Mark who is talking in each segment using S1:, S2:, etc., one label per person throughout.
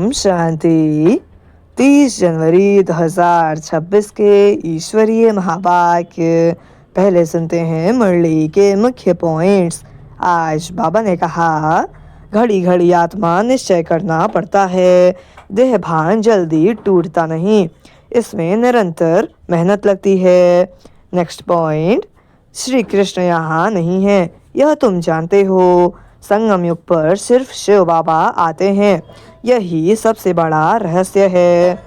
S1: ओम शांति। 30 जनवरी 2026 के ईश्वरीय महावाक्य। पहले सुनते हैं मुरली के मुख्य पॉइंट्स। आज बाबा ने कहा, घड़ी घड़ी आत्मा निश्चय करना पड़ता है। देह भान जल्दी टूटता नहीं, इसमें निरंतर मेहनत लगती है। नेक्स्ट पॉइंट, श्री कृष्ण यहाँ नहीं है, यह तुम जानते हो। संगम युग पर सिर्फ शिव बाबा आते हैं, यही सबसे बड़ा रहस्य है।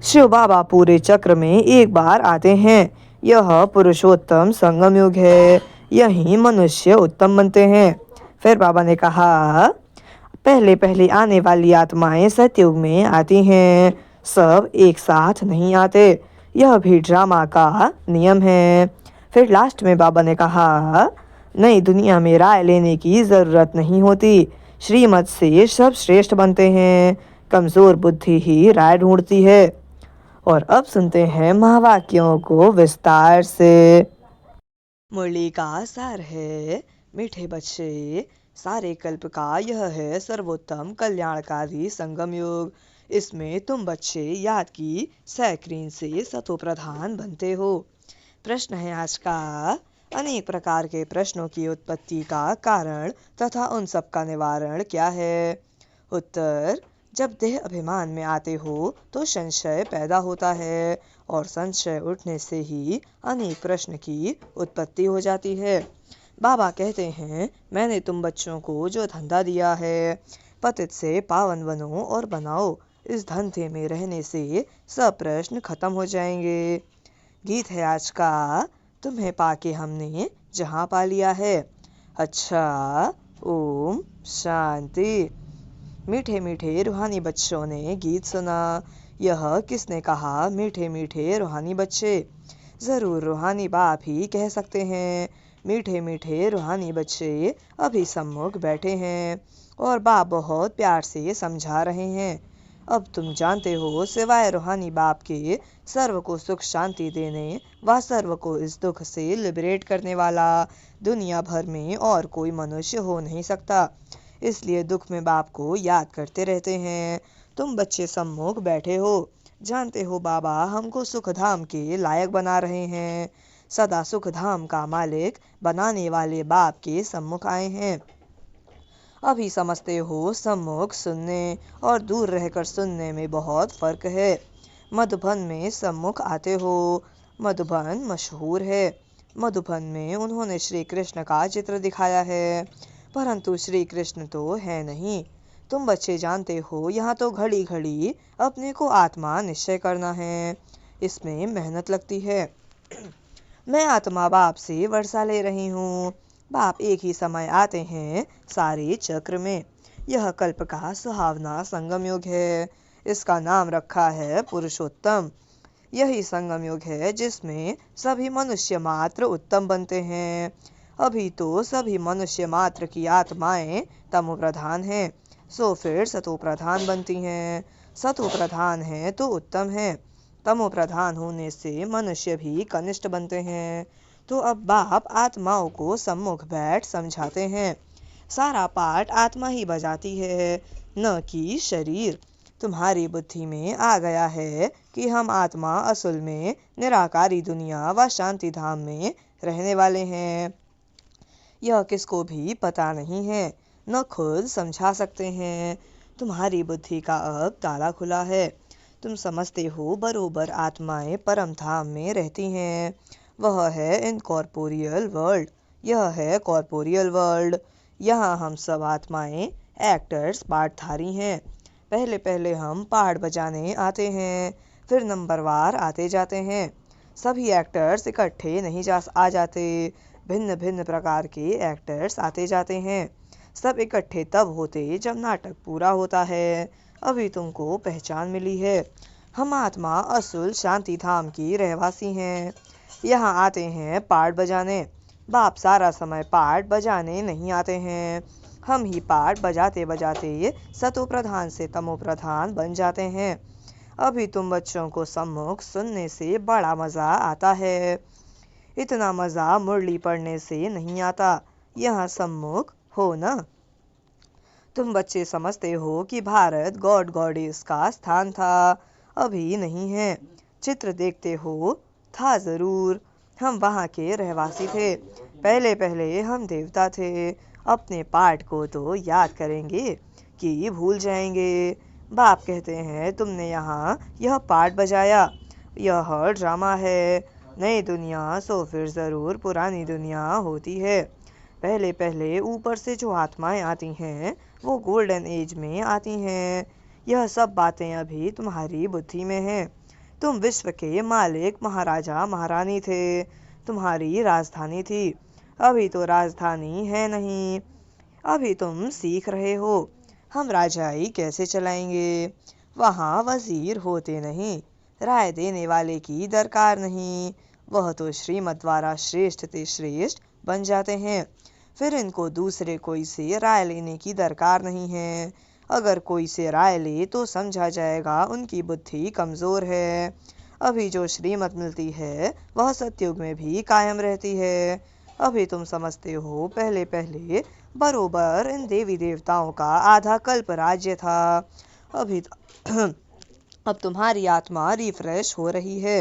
S1: शिव बाबा पूरे चक्र में एक बार आते हैं, यह पुरुषोत्तम संगम युग है, यही मनुष्य उत्तम बनते हैं। फिर बाबा ने कहा, पहले पहले आने वाली आत्माएं सतयुग में आती हैं, सब एक साथ नहीं आते, यह भी ड्रामा का नियम है। फिर लास्ट में बाबा ने कहा, नई दुनिया में राय लेने की ज़रूरत नहीं होती, श्रीमत से सब श्रेष्ठ बनते हैं, कमज़ोर बुद्धि ही राय ढूंढती है। और अब सुनते हैं महावाक्यों को विस्तार से। मुरली का सार है, मीठे बच्चे, सारे कल्प का यह है सर्वोत्तम कल्याणकारी संगम युग। इसमें तुम बच्चे याद की सैक्रीन से सतो प्रधान बनते हो। प्रश्न है आज का, अनेक प्रकार के प्रश्नों की उत्पत्ति का कारण तथा उन सब का निवारण क्या है? उत्तर, जब देह अभिमान में आते हो तो संशय पैदा होता है, और संशय उठने से ही अनेक प्रश्न की उत्पत्ति हो जाती है। बाबा कहते हैं, मैंने तुम बच्चों को जो धंधा दिया है, पतित से पावन बनो और बनाओ, इस धंधे में रहने से सब प्रश्न खत्म हो जाएंगे। गीत है आज का, तुम्हें पाके हमने जहाँ पा लिया है। अच्छा, ओम शांति। मीठे मीठे रूहानी बच्चों ने गीत सुना। यह किसने कहा, मीठे मीठे रूहानी बच्चे? ज़रूर रूहानी बाप ही कह सकते हैं। मीठे मीठे रूहानी बच्चे अभी सम्मुख बैठे हैं और बाप बहुत प्यार से समझा रहे हैं। अब तुम जानते हो, सिवाय रूहानी बाप के सर्व को सुख शांति देने व सर्व को इस दुख से लिबरेट करने वाला दुनिया भर में और कोई मनुष्य हो नहीं सकता। इसलिए दुख में बाप को याद करते रहते हैं। तुम बच्चे सम्मुख बैठे हो, जानते हो बाबा हमको सुख धाम के लायक बना रहे हैं। सदा सुख धाम का मालिक बनाने वाले बाप के सम्मुख आए हैं। अभी समझते हो, सम्मुख सुनने और दूर रहकर सुनने में बहुत फर्क है। मधुबन में सम्मुख आते हो, मधुबन मशहूर है। मधुबन में उन्होंने श्री कृष्ण का चित्र दिखाया है, परंतु श्री कृष्ण तो है नहीं। तुम बच्चे जानते हो, यहाँ तो घड़ी घड़ी अपने को आत्मा निश्चय करना है, इसमें मेहनत लगती है। मैं आत्मा बाप से वर्षा ले रही हूँ। बाप एक ही समय आते हैं सारे चक्र में। यह कल्प का सुहावना संगम युग है, इसका नाम रखा है पुरुषोत्तम। यही संगम युग है जिसमें सभी मनुष्य मात्र उत्तम बनते हैं। अभी तो सभी मनुष्य मात्र की आत्माएं तमो प्रधान हैं, सो फिर सतो प्रधान बनती हैं। सतो प्रधान है तो उत्तम है, तमो प्रधान होने से मनुष्य भी कनिष्ठ बनते हैं। तो अब बाप आत्माओं को सम्मुख बैठ समझाते हैं। सारा पाठ आत्मा ही बजाती है, न कि शरीर। तुम्हारी बुद्धि में आ गया है कि हम आत्मा असल में निराकारी दुनिया व शांति धाम में रहने वाले हैं। यह किसको भी पता नहीं है, न खुद समझा सकते हैं। तुम्हारी बुद्धि का अब ताला खुला है। तुम समझते हो बरोबर आत्माएं परम धाम में रहती हैं। वह है इनकॉर्पोरियल वर्ल्ड, यह है कॉर्पोरियल वर्ल्ड। यहाँ हम सब आत्माएं एक्टर्स पाठधारी हैं। पहले पहले हम पहाड़ बजाने आते हैं, फिर नंबरवार आते जाते हैं। सभी एक्टर्स इकट्ठे नहीं आ जाते, भिन्न भिन्न प्रकार के एक्टर्स आते जाते हैं। सब इकट्ठे तब होते जब नाटक पूरा होता है। अभी तुमको पहचान मिली है। हम आत्मा असुल शांति धाम की रहवासी हैं। यहाँ आते हैं पाठ बजाने। बाप सारा समय पाठ बजाने नहीं आते हैं। हम ही पाठ बजाते बजाते सतो प्रधान से तमो प्रधान बन जाते हैं। अभी तुम बच्चों को सम्मुख सुनने से बड़ा मज़ा आता है। इतना मज़ा मुरली पढ़ने से नहीं आता। यहाँ सम्मुख हो ना। तुम बच्चे समझते हो कि भारत गॉड गॉडेस का स्थान था, अभी नहीं है। चित्र देखते हो, था ज़रूर। हम वहाँ के रहवासी थे। पहले पहले हम देवता थे। अपने पाठ को तो याद करेंगे कि भूल जाएंगे। बाप कहते हैं तुमने यहाँ यह पाठ बजाया, यह ड्रामा है। नई दुनिया सो फिर ज़रूर पुरानी दुनिया होती है। पहले पहले ऊपर से जो आत्माएं आती हैं वो गोल्डन एज में आती हैं। यह सब बातें अभी तुम्हारी बुद्धि में हैं। तुम विश्व के मालिक महाराजा महारानी थे। तुम्हारी राजधानी थी। अभी तो राजधानी है नहीं। अभी तुम सीख रहे हो हम राजाई कैसे चलाएंगे। वहाँ वजीर होते नहीं, राय देने वाले की दरकार नहीं। वह तो श्रीमत द्वारा श्रेष्ठ ते श्रेष्ठ बन जाते हैं। फिर इनको दूसरे कोई से राय लेने की दरकार नहीं है। अगर कोई से राय ले तो समझा जाएगा उनकी बुद्धि कमज़ोर है। अभी जो श्रीमत मिलती है वह सतयुग में भी कायम रहती है। अभी तुम समझते हो पहले पहले बरोबर इन देवी देवताओं का आधा कल्प राज्य था। अभी अब तुम्हारी आत्मा रिफ्रेश हो रही है।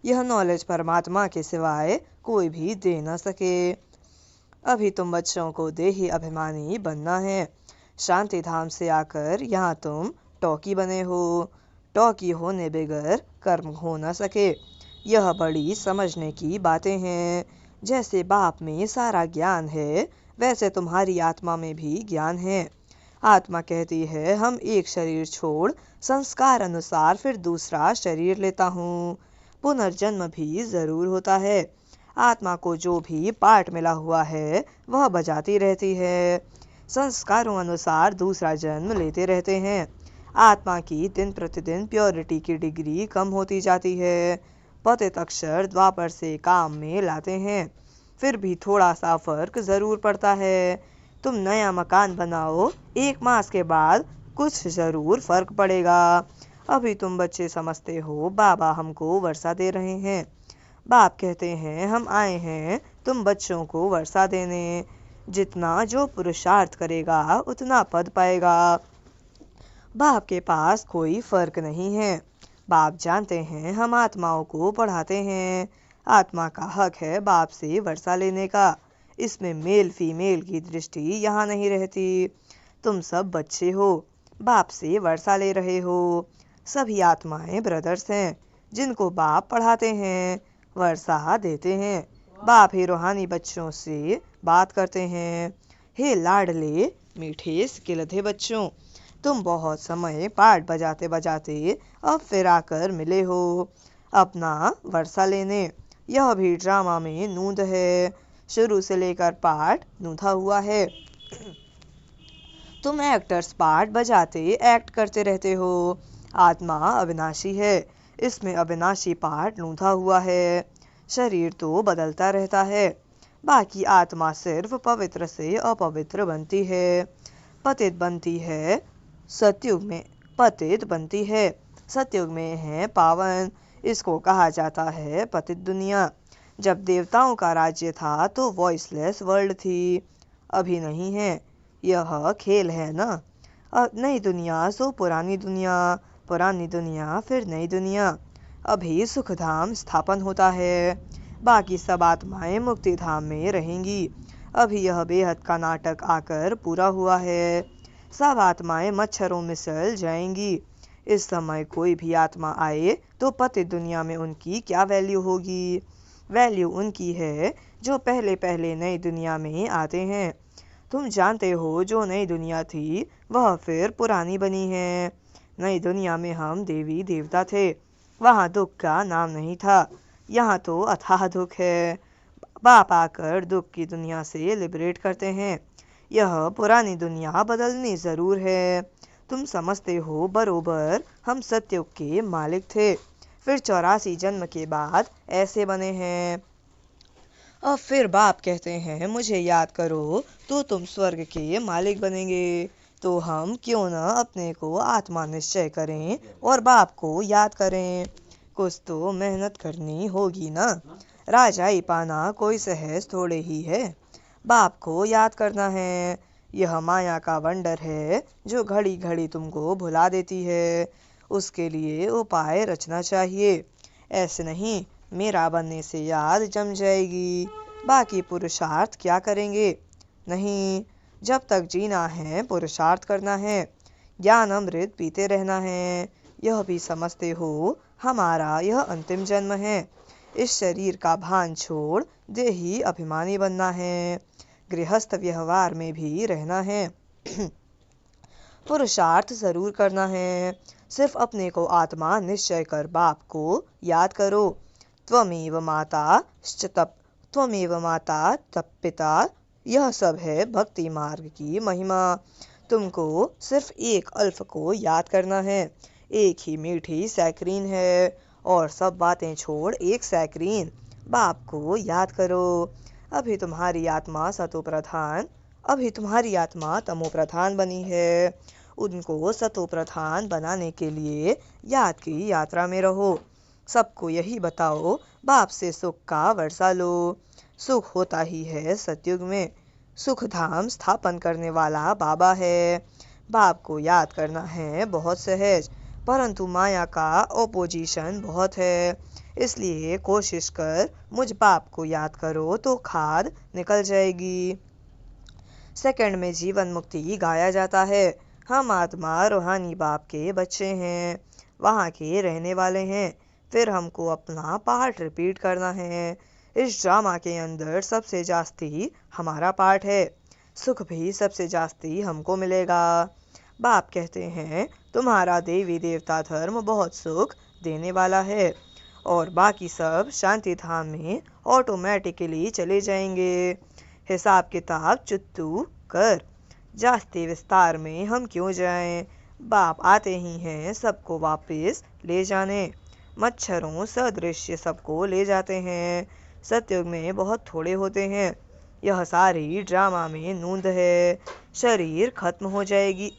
S1: यह नॉलेज परमात्मा के सिवाय कोई भी दे न सके। अभी तुम बच्चों को देही अभिमानी बनना है। शांति धाम से आकर यहाँ तुम टॉकी बने हो। टॉकी होने बगैर कर्म हो न सके। यह बड़ी समझने की बातें हैं। जैसे बाप में सारा ज्ञान है वैसे तुम्हारी आत्मा में भी ज्ञान है। आत्मा कहती है हम एक शरीर छोड़ संस्कार अनुसार फिर दूसरा शरीर लेता हूँ। पुनर्जन्म भी ज़रूर होता है। आत्मा को जो भी पाठ मिला हुआ है वह बजाती रहती है। संस्कारों अनुसार दूसरा जन्म लेते रहते हैं। आत्मा की दिन प्रतिदिन प्योरिटी की डिग्री कम होती जाती है। पतित अक्षर द्वापर से काम में लाते हैं। फिर भी थोड़ा सा फर्क ज़रूर पड़ता है। तुम नया मकान बनाओ, 1 मास के बाद कुछ ज़रूर फर्क पड़ेगा। अभी तुम बच्चे समझते हो बाबा हमको वर्षा दे रहे हैं। बाप कहते हैं हम आए हैं तुम बच्चों को वर्षा देने। जितना जो पुरुषार्थ करेगा उतना पद पाएगा। बाप के पास कोई फर्क नहीं है। बाप जानते हैं हम आत्माओं को पढ़ाते हैं। आत्मा का हक है बाप से वर्षा लेने का। इसमें मेल फीमेल की दृष्टि यहाँ नहीं रहती। तुम सब बच्चे हो, बाप से वर्षा ले रहे हो। सभी आत्माएं ब्रदर्स हैं जिनको बाप पढ़ाते हैं, वर्षा देते हैं। बाप ही रूहानी बच्चों से बात करते हैं। हे लाडले मीठे सिकिलधे बच्चों, तुम बहुत समय पाठ बजाते बजाते अब फिर आकर मिले हो अपना वर्षा लेने। यह भी ड्रामा में नूंद है। शुरू से लेकर पाठ नूंधा हुआ है। तुम एक्टर्स पार्ट बजाते एक्ट करते रहते हो। आत्मा अविनाशी है। इसमें अविनाशी पार्ट नूंधा हुआ है। शरीर तो बदलता रहता है। बाकी आत्मा सिर्फ पवित्र से अपवित्र बनती है। पतित बनती है सतयुग में, पतित बनती है सतयुग में है पावन। इसको कहा जाता है पतित दुनिया। जब देवताओं का राज्य था तो वॉइसलेस वर्ल्ड थी, अभी नहीं है। यह खेल है ना। नई दुनिया सो पुरानी दुनिया, पुरानी दुनिया फिर नई दुनिया। अभी सुखधाम स्थापन होता है। बाकी सब आत्माएं मुक्ति धाम में रहेंगी। अभी यह बेहद का नाटक आकर पूरा हुआ है। सब आत्माएं मच्छरों में सल जाएंगी। इस समय कोई भी आत्मा आए तो पतित दुनिया में उनकी क्या वैल्यू होगी। वैल्यू उनकी है जो पहले पहले नई दुनिया में आते हैं। तुम जानते हो जो नई दुनिया थी वह फिर पुरानी बनी है। नई दुनिया में हम देवी देवता थे। वहाँ दुख का नाम नहीं था। यहाँ तो अथाह दुख है। बाप आकर दुख की दुनिया से लिबरेट करते हैं। यह पुरानी दुनिया बदलनी ज़रूर है। तुम समझते हो बरोबर हम सतयुग के मालिक थे, फिर 84 जन्म के बाद ऐसे बने हैं। अब फिर बाप कहते हैं मुझे याद करो तो तुम स्वर्ग के मालिक बनेंगे। तो हम क्यों न अपने को आत्मा निश्चय करें और बाप को याद करें। कुछ तो मेहनत करनी होगी ना। राजाई पाना कोई सहज थोड़े ही है। बाप को याद करना है। यह माया का वंडर है जो घड़ी घड़ी तुमको भुला देती है। उसके लिए उपाय रचना चाहिए। ऐसे नहीं मेरा बनने से याद जम जाएगी, बाकी पुरुषार्थ क्या करेंगे। नहीं, जब तक जीना है पुरुषार्थ करना है, ज्ञान अमृत पीते रहना है। यह भी समझते हो हमारा यह अंतिम जन्म है। इस शरीर का भान छोड़ देही अभिमानी बनना है, गृहस्थ व्यवहार में भी रहना है। पुरुषार्थ जरूर करना है। सिर्फ अपने को आत्मा निश्चय कर बाप को याद करो। त्वमेव माता तप त्वमेव माता तप पिता, यह सब है भक्ति मार्ग की महिमा। तुमको सिर्फ एक अल्फ को याद करना है। एक ही मीठी सैकरीन है और सब बातें छोड़ एक सैकरीन बाप को याद करो। अभी तुम्हारी आत्मा सतो प्रधान अभी तुम्हारी आत्मा तमो प्रधान बनी है। उनको सतो प्रधान बनाने के लिए याद की यात्रा में रहो। सबको यही बताओ, बाप से सुख का वर्षा लो। सुख होता ही है सतयुग में। सुख धाम स्थापन करने वाला बाबा है। बाप को याद करना है बहुत सहज, परंतु माया का ओपोजिशन बहुत है। इसलिए कोशिश कर मुझ बाप को याद करो तो खाद निकल जाएगी। सेकंड में जीवन मुक्ति गाया जाता है। हम आत्मा रूहानी बाप के बच्चे हैं, वहाँ के रहने वाले हैं। फिर हमको अपना पार्ट रिपीट करना है। इस ड्रामा के अंदर सबसे जास्ती हमारा पार्ट है। सुख भी सबसे जास्ती हमको मिलेगा। बाप कहते हैं तुम्हारा देवी देवता धर्म बहुत सुख देने वाला है और बाकी सब शांति धाम में ऑटोमेटिकली चले जाएंगे। हिसाब किताब चुत्तू कर, जास्ती विस्तार में हम क्यों जाएं। बाप आते ही हैं सबको वापस ले जाने। मच्छरों सदृश सबको ले जाते हैं। सतयुग में बहुत थोड़े होते हैं। यह सारी ड्रामा में नूंद है। शरीर खत्म हो जाएगी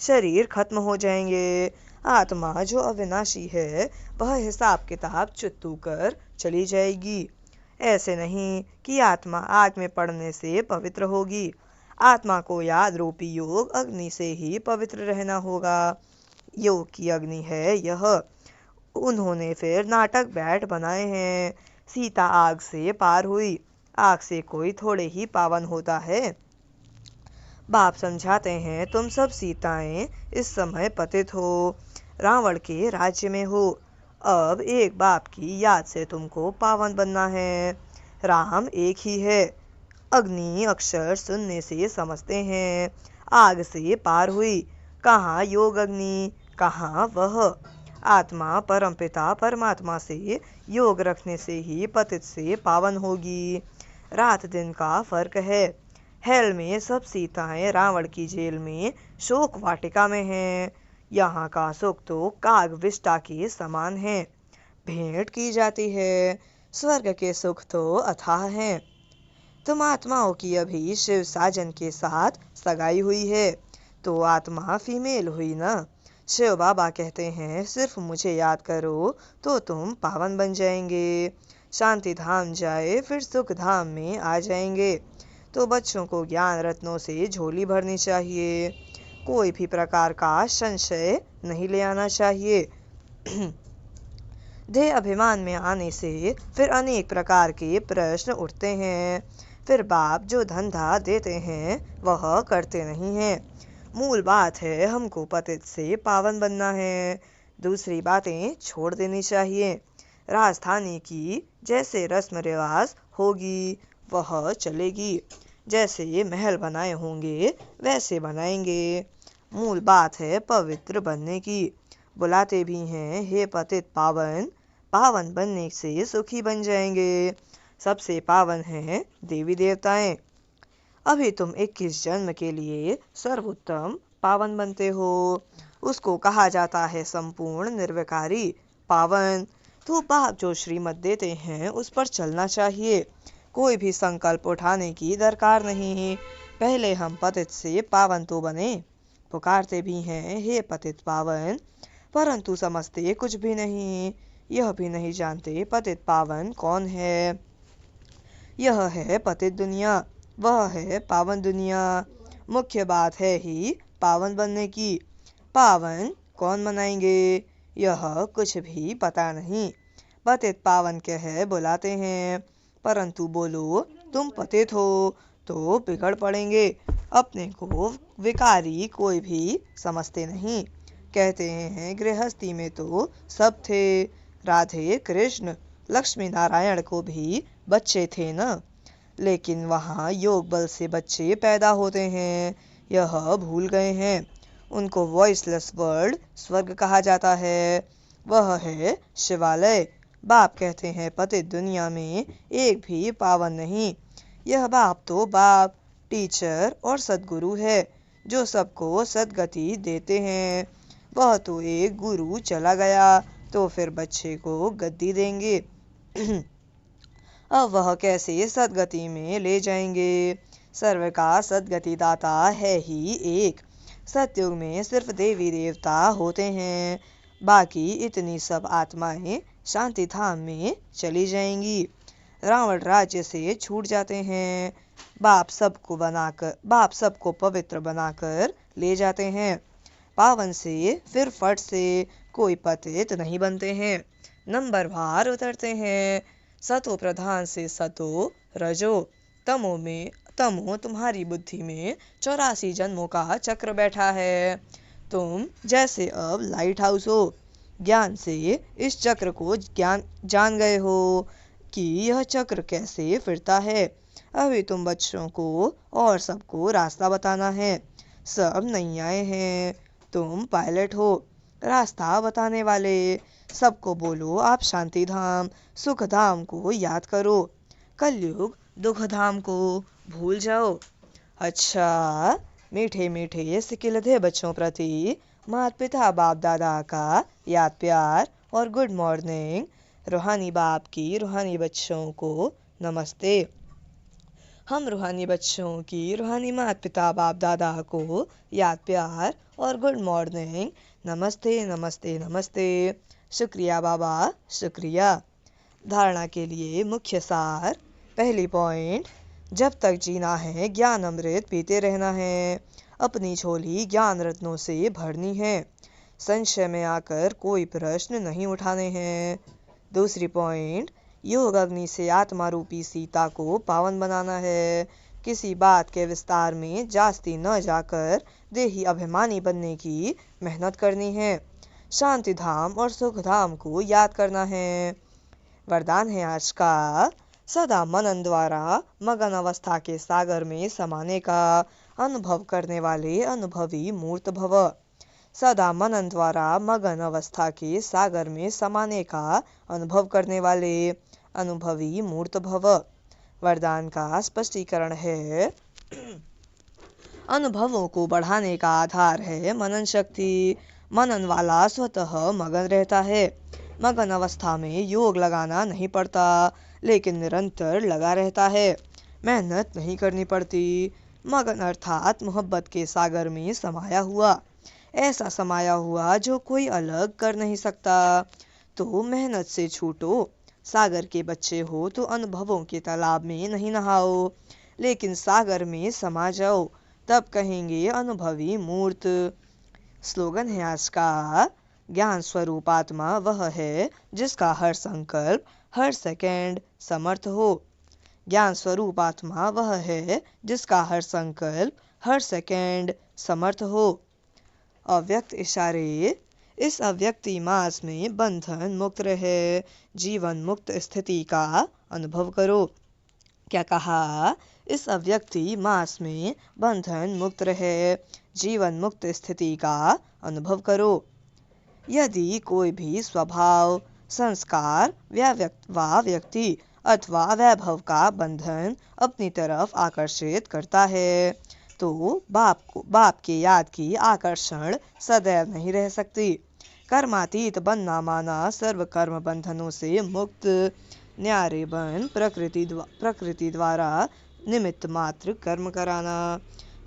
S1: शरीर खत्म हो जाएंगे। आत्मा जो अविनाशी है वह हिसाब किताब चुत्तू कर चली जाएगी। ऐसे नहीं कि आत्मा आग में पड़ने से पवित्र होगी। आत्मा को याद रूपी योग अग्नि से ही पवित्र रहना होगा। योग की अग्नि है यह। उन्होंने फिर नाटक बैठ बनाए हैं। सीता आग से पार हुई। आग से कोई थोड़े ही पावन होता है। बाप समझाते हैं तुम सब सीताएं इस समय पतित हो, रावण के राज्य में हो। अब एक बाप की याद से तुमको पावन बनना है। राम एक ही है। अग्नि अक्षर सुनने से समझते हैं। आग से पार हुई, कहाँ योग अग्नि, कहाँ वह। आत्मा परमपिता परमात्मा से योग रखने से ही पतित से पावन होगी। रात दिन का फर्क है। हेल में सब सीताएं रावण की जेल में शोक वाटिका में हैं। यहाँ का सुख तो काग विष्टा के समान है, भेंट की जाती है। स्वर्ग के सुख तो अथाह हैं। तुम आत्माओं की अभी शिव साजन के साथ सगाई हुई है, तो आत्मा फीमेल हुई ना। शिव बाबा कहते हैं सिर्फ मुझे याद करो तो तुम पावन बन जाएंगे। शांति धाम जाए फिर सुख धाम में आ जाएंगे। तो बच्चों को ज्ञान रत्नों से झोली भरनी चाहिए। कोई भी प्रकार का संशय नहीं ले आना चाहिए। देह अभिमान में आने से फिर अनेक प्रकार के प्रश्न उठते हैं। फिर बाप जो धंधा देते हैं वह करते नहीं हैं। मूल बात है हमको पतित से पावन बनना है। दूसरी बातें छोड़ देनी चाहिए। राजधानी की जैसे रस्म रिवाज होगी वह चलेगी। जैसे महल बनाए होंगे वैसे बनाएंगे। मूल बात है पवित्र बनने की। बुलाते भी हैं हे पतित पावन, पावन बनने से सुखी बन जाएंगे। सबसे पावन हैं देवी देवताएं। अभी तुम 21 जन्म के लिए सर्वोत्तम पावन बनते हो। उसको कहा जाता है संपूर्ण निर्विकारी पावन। तो बाप जो श्रीमत देते हैं उस पर चलना चाहिए। कोई भी संकल्प उठाने की दरकार नहीं। पहले हम पतित से पावन तो बने। पुकारते भी हैं हे पतित पावन, परंतु समझते कुछ भी नहीं। यह भी नहीं जानते पतित पावन कौन है। यह है पतित दुनिया। वह है पावन दुनिया। मुख्य बात है ही पावन बनने की। पावन कौन मनाएंगे, यह कुछ भी पता नहीं। पतित पावन कह बुलाते हैं, परंतु बोलो तुम पतित हो तो बिगड़ पड़ेंगे। अपने को विकारी कोई भी समझते नहीं। कहते हैं गृहस्थी में तो सब थे, राधे कृष्ण लक्ष्मी नारायण को भी बच्चे थे न। लेकिन वहाँ योग बल से बच्चे पैदा होते हैं, यह भूल गए हैं। उनको वॉइसलेस वर्ल्ड स्वर्ग कहा जाता है। वह है शिवालय। बाप कहते हैं पतित दुनिया में एक भी पावन नहीं। यह बाप तो बाप, टीचर और सदगुरु है, जो सबको सदगति देते हैं। वह तो एक गुरु चला गया तो फिर बच्चे को गद्दी देंगे। अब वह कैसे सदगति में ले जाएंगे। सर्व का सदगति दाता है ही एक। सतयुग में सिर्फ देवी देवता होते हैं, बाकी इतनी सब आत्माएं शांति धाम में चली जाएंगी। रावण राज्य से छूट जाते हैं। बाप सबको पवित्र बनाकर ले जाते हैं। पावन से फिर फट से कोई पतित नहीं बनते हैं, नंबर भार उतरते हैं। सतो प्रधान से सतो रजो, तमो तुम्हारी बुद्धि में 84 जन्मों का चक्र बैठा है। तुम जैसे अब लाइट हाउस हो, ज्ञान से इस चक्र को जान गए हो कि यह चक्र कैसे फिरता है। अभी तुम बच्चों को और सबको रास्ता बताना है। सब नैयाए हैं, तुम पायलट हो, रास्ता बताने वाले। सबको बोलो आप शांति धाम सुख धाम को याद करो, कलयुग दुख धाम को भूल जाओ। अच्छा, मीठे मीठे सिकिलधे बच्चों प्रति माता पिता बाप दादा का याद प्यार और गुड मॉर्निंग। रूहानी बाप की रूहानी बच्चों को नमस्ते। हम रूहानी बच्चों की रूहानी माता पिता बाप दादा को याद प्यार और गुड मॉर्निंग। नमस्ते नमस्ते नमस्ते। शुक्रिया बाबा, शुक्रिया। धारणा के लिए मुख्य सार। पहली पॉइंट, जब तक जीना है ज्ञान अमृत पीते रहना है। अपनी झोली ज्ञान रत्नों से भरनी है। संशय में आकर कोई प्रश्न नहीं उठाने हैं। दूसरी पॉइंट, योग अग्नि से आत्मा रूपी सीता को पावन बनाना है। किसी बात के विस्तार में जास्ती न जाकर देही अभिमानी बनने की मेहनत करनी है। शांति धाम और सुख धाम को याद करना है। वरदान है आज का, सदा मनन द्वारा मगन अवस्था के सागर में समाने का अनुभव करने वाले अनुभवी मूर्त भव। सदा मनन द्वारा मगन अवस्था के सागर में समाने का अनुभव करने वाले अनुभवी मूर्त भव। वरदान का स्पष्टीकरण है, अनुभवों को बढ़ाने का आधार है मनन शक्ति। मनन वाला स्वतः मगन रहता है। मगन अवस्था में योग लगाना नहीं पड़ता, लेकिन निरंतर लगा रहता है। मेहनत नहीं करनी पड़ती। मगन अर्थात मोहब्बत के सागर में समाया हुआ, ऐसा समाया हुआ जो कोई अलग कर नहीं सकता। तो मेहनत से छूटो। सागर के बच्चे हो तो अनुभवों के तालाब में नहीं नहाओ, लेकिन सागर में समा जाओ, तब कहेंगे अनुभवी मूर्त। स्लोगन है आज का, ज्ञान स्वरूप आत्मा वह है जिसका हर संकल्प हर सेकंड समर्थ हो। ज्ञान स्वरूप आत्मा वह है जिसका हर संकल्प हर सेकंड समर्थ हो। अव्यक्त इशारे। इस अव्यक्ति मास में बंधन मुक्त रहे, जीवन मुक्त स्थिति का अनुभव करो। क्या कहा? इस अव्यक्ति मास में बंधन मुक्त रहे, जीवन मुक्त स्थिति का अनुभव करो। यदि कोई भी स्वभाव, संस्कार व व्यक्ति अथवा वैभव का बंधन अपनी तरफ आकर्षित करता है, तो बाप के याद की आकर्षण सदैव नहीं रह सकती। कर्मातीत बनना माना सर्व कर्म बंधनों से मुक्त, न्यारे बन प्रकृति द्वारा निमित्त मात्र कर्म कराना।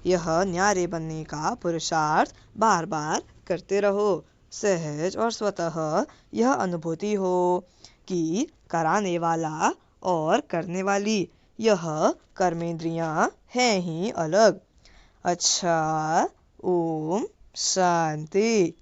S1: यह न्यारे बनने का पुरुषार्थ बार बार करते रहो। सहज और स्वतः यह अनुभूति हो कि कराने वाला और करने वाली यह कर्मेंद्रियां हैं ही अलग। अच्छा, ओम शांति।